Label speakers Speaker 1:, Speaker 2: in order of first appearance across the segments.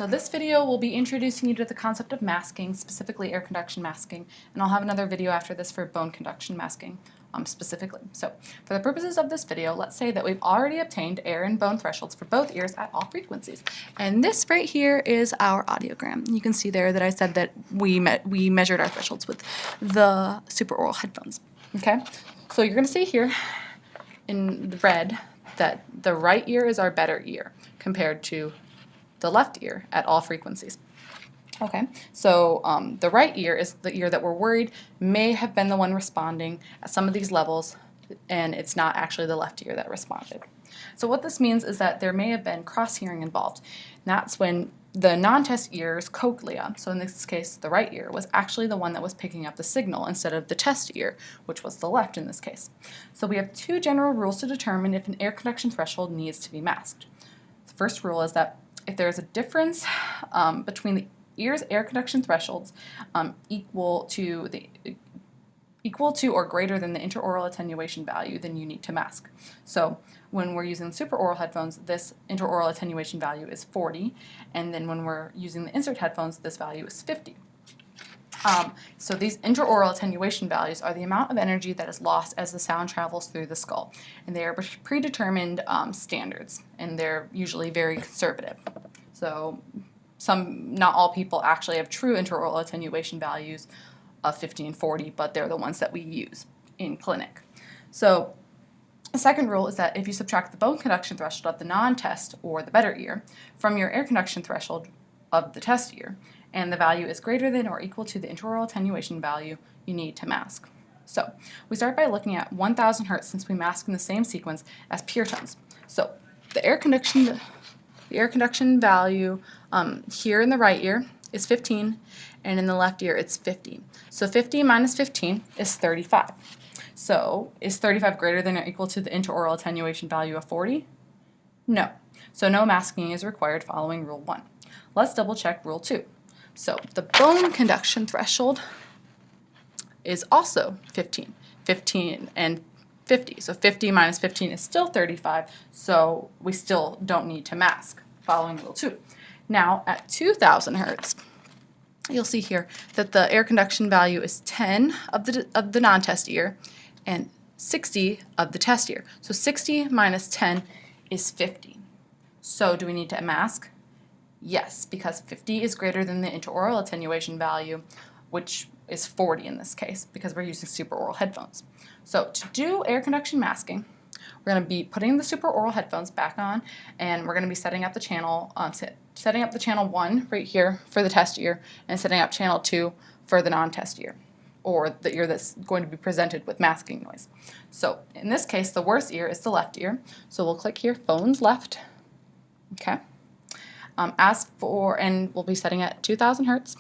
Speaker 1: So this video will be introducing you to the concept of masking, specifically air conduction masking, and I'll have another video after this for bone conduction masking specifically. So for the purposes of this video, let's say that we've already obtained air and bone thresholds for both ears at all frequencies. And this right here is our audiogram. You can see there that I said that we measured our thresholds with the supraoral headphones. Okay, so you're going to see here in red that the right ear is our better ear compared to the left ear at all frequencies. Okay, so the right ear is the ear that we're worried may have been the one responding at some of these levels, and it's not actually the left ear that responded. So what this means is that there may have been cross-hearing involved. And that's when the non-test ear's cochlea, so in this case the right ear, was actually the one that was picking up the signal instead of the test ear, which was the left in this case. So we have two general rules to determine if an air conduction threshold needs to be masked. The first rule is that if there is a difference between the ear's air conduction thresholds equal to or greater than the intraoral attenuation value, then you need to mask. So when we're using supraoral headphones, this intraoral attenuation value is 40, and then when we're using the insert headphones, this value is 50. So these intraoral attenuation values are the amount of energy that is lost as the sound travels through the skull, and they are predetermined standards, and they're usually very conservative. So not all people actually have true intraoral attenuation values of 50 and 40, but they're the ones that we use in clinic. So the second rule is that if you subtract the bone conduction threshold of the non-test or the better ear from your air conduction threshold of the test ear, and the value is greater than or equal to the intraoral attenuation value, you need to mask. So we start by looking at 1,000 hertz since we mask in the same sequence as pure tones. So the air conduction value here in the right ear is 15, and in the left ear it's 50. So 50 minus 15 is 35. So is 35 greater than or equal to the intraoral attenuation value of 40? No. So no masking is required following Rule 1. Let's double check Rule 2. So the bone conduction threshold is also 15 and 50. So 50 minus 15 is still 35, so we still don't need to mask following Rule 2. Now at 2,000 hertz, you'll see here that the air conduction value is 10 of the non-test ear and 60 of the test ear. So 60 minus 10 is 50. So do we need to mask? Yes, because 50 is greater than the intraoral attenuation value, which is 40 in this case, because we're using supraoral headphones. So to do air conduction masking, we're going to be putting the supraoral headphones back on, and we're going to be setting up the channel, the channel 1 right here for the test ear, and setting up channel 2 for the non-test ear, or the ear that's going to be presented with masking noise. So in this case, the worst ear is the left ear. So we'll click here, phones left. Okay. And we'll be setting at 2,000 hertz.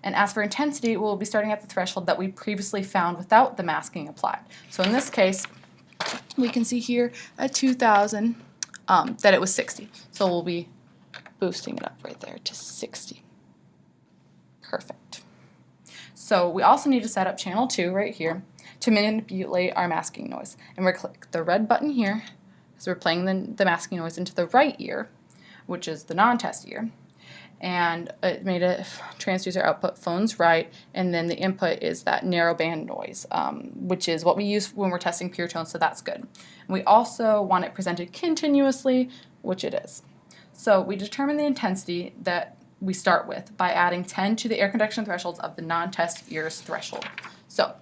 Speaker 1: And as for intensity, we'll be starting at the threshold that we previously found without the masking applied. So in this case, we can see here at 2,000 that it was 60. So we'll be boosting it up right there to 60. Perfect. So we also need to set up channel 2 right here to manipulate our masking noise. And we're click the red button here, so we're playing the masking noise into the right ear, which is the non-test ear. And it made a transducer output phones right, and then the input is that narrow band noise, which is what we use when we're testing pure tones, so that's good. And we also want it presented continuously, which it is. So we determine the intensity that we start with by adding 10 to the air conduction thresholds of the non-test ear's threshold. So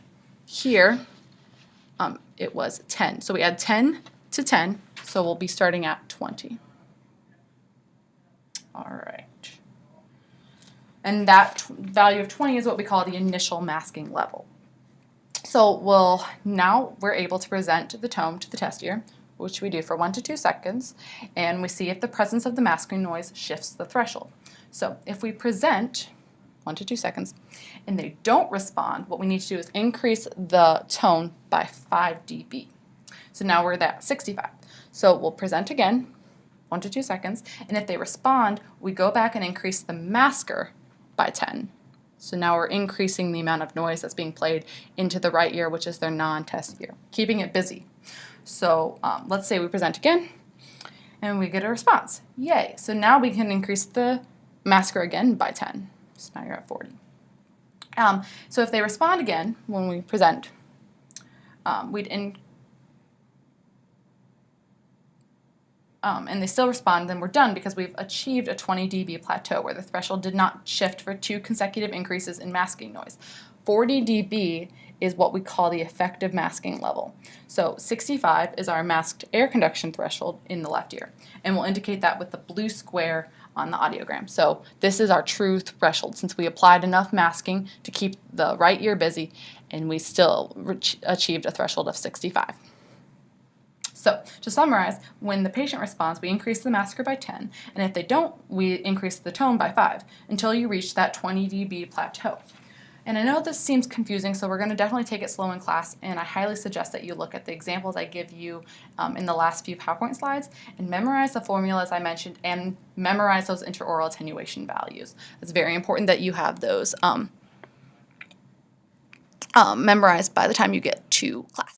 Speaker 1: here it was 10. So we add 10 to 10, so we'll be starting at 20. All right. And that value of 20 is what we call the initial masking level. So now we're able to present the tone to the test ear, which we do for 1 to 2 seconds, and we see if the presence of the masking noise shifts the threshold. So if we present 1 to 2 seconds and they don't respond, what we need to do is increase the tone by 5 dB. So now we're at 65. So we'll present again, 1 to 2 seconds, and if they respond, we go back and increase the masker by 10. So now we're increasing the amount of noise that's being played into the right ear, which is their non-test ear, keeping it busy. So let's say we present again, and we get a response. Yay! So now we can increase the masker again by 10. So now you're at 40. So if they respond again when we present, and they still respond, then we're done because we've achieved a 20 dB plateau where the threshold did not shift for 2 consecutive increases in masking noise. 40 dB is what we call the effective masking level. So 65 is our masked air conduction threshold in the left ear, and we'll indicate that with the blue square on the audiogram. So this is our true threshold since we applied enough masking to keep the right ear busy, and we still achieved a threshold of 65. So to summarize, when the patient responds, we increase the masker by 10, and if they don't, we increase the tone by 5 until you reach that 20 dB plateau. And I know this seems confusing, so we're going to definitely take it slow in class, and I highly suggest that you look at the examples I give you in the last few PowerPoint slides and memorize the formulas I mentioned and memorize those intraoral attenuation values. It's very important that you have those memorized by the time you get to class.